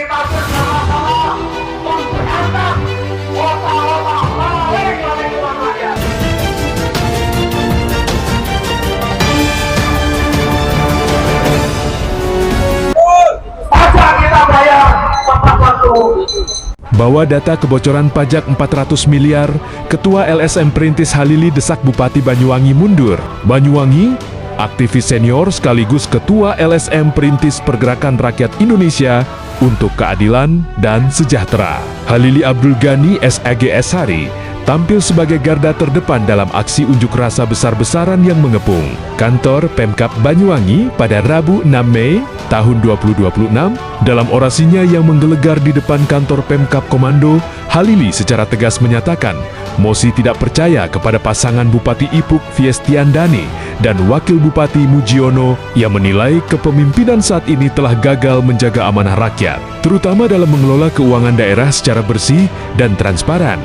kita bersama-sama memberantas otak-otak maling yang ada di rakyat. Pajak kita bayar tepat waktu. Bawa data kebocoran pajak 400 miliar, Ketua LSM Perintis Halili desak Bupati Banyuwangi mundur. Banyuwangi, aktivis senior sekaligus Ketua LSM Perintis Pergerakan Rakyat Indonesia untuk Keadilan dan Sejahtera. Halili Abdul Ghani SAG Eshari tampil sebagai garda terdepan dalam aksi unjuk rasa besar-besaran yang mengepung kantor Pemkab Banyuwangi pada Rabu 6 Mei tahun 2026. Dalam orasinya yang menggelegar di depan kantor Pemkab Komando, Halili secara tegas menyatakan Mosi tidak percaya kepada pasangan Bupati Ipuk Fiestiandani dan Wakil Bupati Mujiono yang menilai kepemimpinan saat ini telah gagal menjaga amanah rakyat, terutama dalam mengelola keuangan daerah secara bersih dan transparan.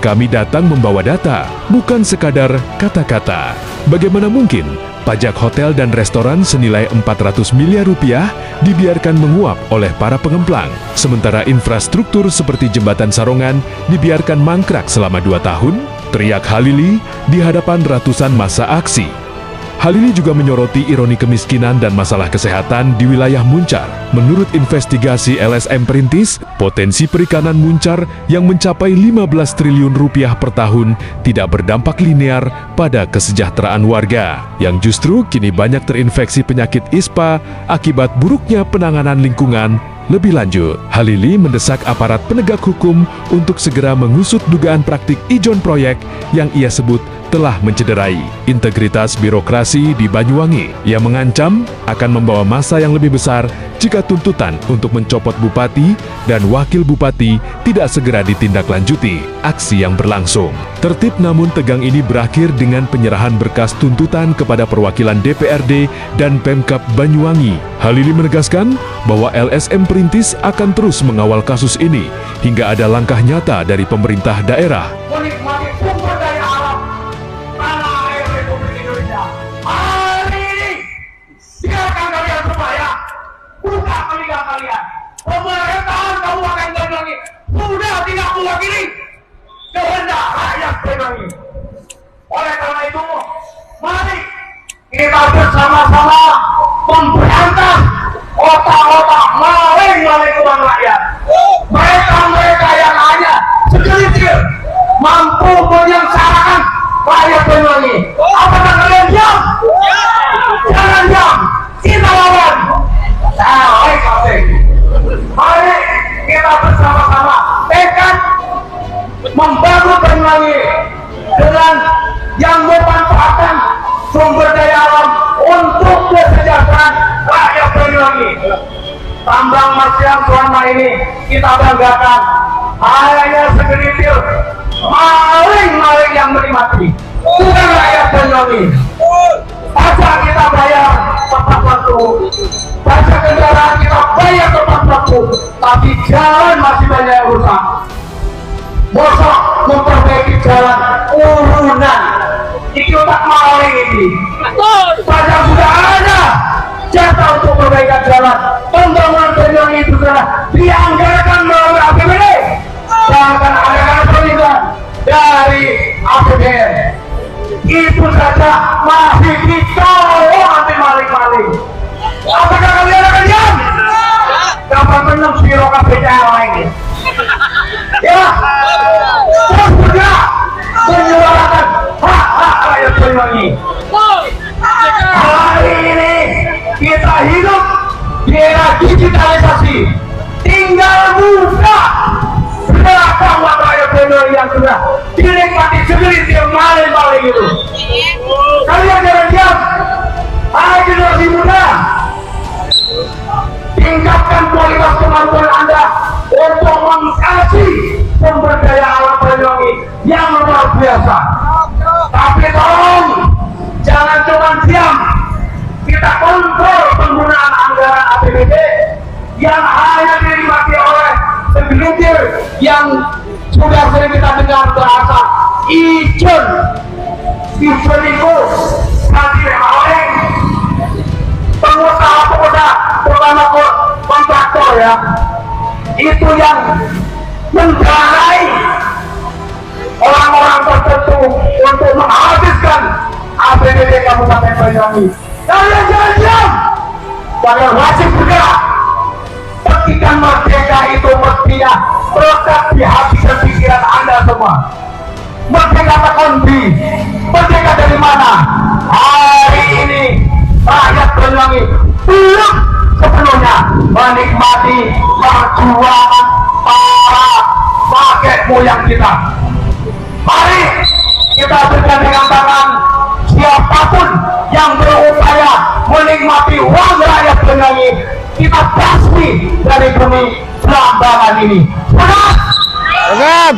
Kami datang membawa data, bukan sekadar kata-kata. Bagaimana mungkin pajak hotel dan restoran senilai 400 miliar rupiah dibiarkan menguap oleh para pengemplang, sementara infrastruktur seperti jembatan Sarongan dibiarkan mangkrak selama 2 tahun? Teriak Halili di hadapan ratusan massa aksi. Halili juga menyoroti ironi kemiskinan dan masalah kesehatan di wilayah Muncar. Menurut investigasi LSM Perintis, potensi perikanan Muncar yang mencapai 15 triliun rupiah per tahun tidak berdampak linear pada kesejahteraan warga, yang justru kini banyak terinfeksi penyakit ISPA akibat buruknya penanganan lingkungan. Lebih lanjut, Halili mendesak aparat penegak hukum untuk segera mengusut dugaan praktik ijon proyek yang ia sebut telah mencederai integritas birokrasi di Banyuwangi. Ia mengancam akan membawa massa yang lebih besar jika tuntutan untuk mencopot bupati dan wakil bupati tidak segera ditindaklanjuti aksi yang berlangsung. Tertib namun tegang ini berakhir dengan penyerahan berkas tuntutan kepada perwakilan DPRD dan Pemkab Banyuwangi. Halili menegaskan bahwa LSM Perintis akan terus mengawal kasus ini hingga ada langkah nyata dari pemerintah daerah. Menikmati sumber daya alam tanah air Republik Indonesia. Hari ini biarkan kalian supaya buka telinga kalian. Pemerintahan Kabupaten Banyuwangi sudah tidak mewakili kehendak rakyat Banyuwangi. Oleh karena itu, mari kita bersama-sama memberantas otak-otak maling uang rakyat. Mereka yang hanya segelintir mampu menyengsarakan rakyat Banyuwangi. Apakah kalian diam? Jangan diam. Kita lawan. Mari kita bersama-sama tekad membangun Banyuwangi dengan yang memanfaatkan sumber daya alam untuk kesejahteraan rakyat Banyuwangi. Tambang emas yang selama ini kita banggakan hanya segelintir maling-maling yang menikmati, bukan rakyat Banyuwangi. Pajak kita bayar tepat waktu, pajak kendaraan kita bayar tepat waktu, tapi jalan masih banyak yang rusak. Bosok memperbaiki jalan urunan, itu tak maling ini. Pajak sudah ada jatah untuk perbaikan jalan. Pembangunan Banyuwangi itu sudah dianggarkan melalui APBD, bahkan ada permintaan dari APBN. Itu saja masih ditolong anti maling-maling. Apakah kalian akan diam? Dapat menang siro KPCL ini. Ya, terus bergerak menyuarakan hak-hak rakyat Banyuwangi. Hari ini kita hidup di era digitalisasi. Tinggal buka belakang rakyat Banyuwangi yang sudah dinikmati segelintir maling-maling itu. Kalian jangan diam. Hai generasi muda, tingkatkan kualitas kemampuan Anda untuk mengkaji sumber daya alam Banyuwangi yang luar biasa. Tapi tolong jangan cuma diam. Kita kontrol penggunaan anggaran APBD yang hanya dinikmati oleh segelintir yang sudah sering kita dengar bahasa ijon. Ijon itu nanti maling. Pengusaha terutama kontraktor ya, itu yang mendanai orang-orang tertentu untuk menghabiskan APBD Kabupaten Banyuwangi. Kalian jangan diam, kalian wajib bergerak. Petikan merdeka itu mestinya melekat di hati dan pikiran Anda semua. Merdeka terkondi, merdeka dari mana? Hari ini rakyat Banyuwangi belum sepenuhnya menikmati perjuangan para kakek moyang kita. Mari kita bergandengan tangan, siapapun yang berupaya menikmati uang rakyat Banyuwangi, kita basmi dari bumi Belambangan ini. Semangat!